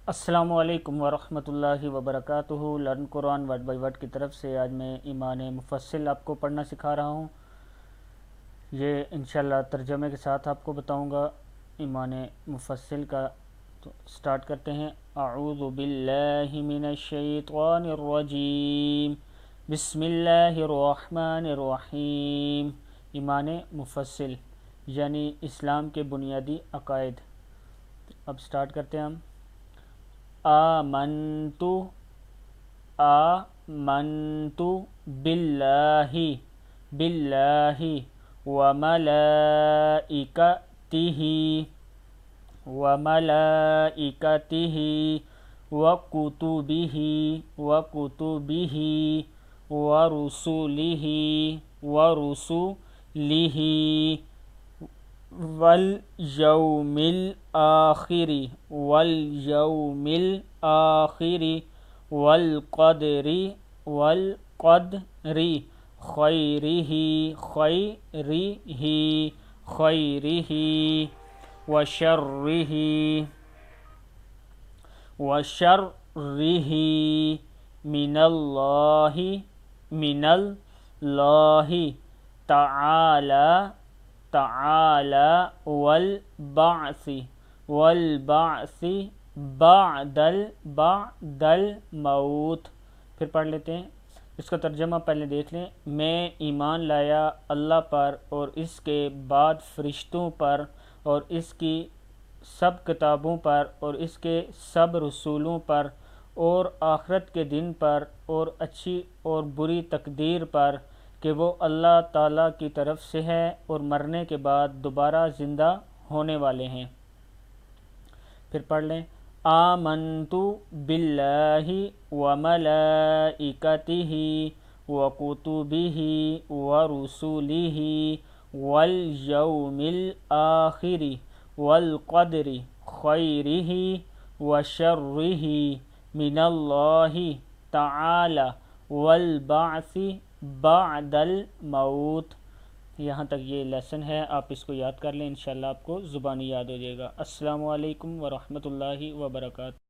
السلام علیکم ورحمۃ اللہ وبرکاتہ۔ Learn Quran word by word کی طرف سے آج میں ایمان مفصل آپ کو پڑھنا سکھا رہا ہوں۔ یہ انشاءاللہ ترجمے کے ساتھ آپ کو بتاؤں گا ایمان مفصل کا۔ تو سٹارٹ کرتے ہیں۔ اعوذ باللہ من الشیطان الرجیم، بسم اللہ الرحمن الرحیم۔ ایمان مفصل یعنی اسلام کے بنیادی عقائد۔ اب سٹارٹ کرتے ہیں ہم۔ آمنت باللہ وملائکتہ وکتبہ ورسلہ والیوم الآخر والقدر خیرہ وشرہ من اللہ تعالی والبعث بعد الموت۔ پھر پڑھ لیتے ہیں، اس کا ترجمہ پہلے دیکھ لیں۔ میں ایمان لایا اللہ پر اور اس کے بعد فرشتوں پر اور اس کی سب کتابوں پر اور اس کے سب رسولوں پر اور آخرت کے دن پر اور اچھی اور بری تقدیر پر کہ وہ اللہ تعالیٰ کی طرف سے ہے اور مرنے کے بعد دوبارہ زندہ ہونے والے ہیں۔ پھر پڑھ لیں۔ آمنت باللہ وملائکتہ وکتبہ ورسلہ والیوم الآخر والقدر خیرہ وشرہ من اللہ تعالی والبعث بعد الموت۔ یہاں تک یہ لیسن ہے، آپ اس کو یاد کر لیں، انشاءاللہ آپ کو زبانی یاد ہو جائے گا۔ السلام علیکم ورحمۃ اللہ وبرکاتہ۔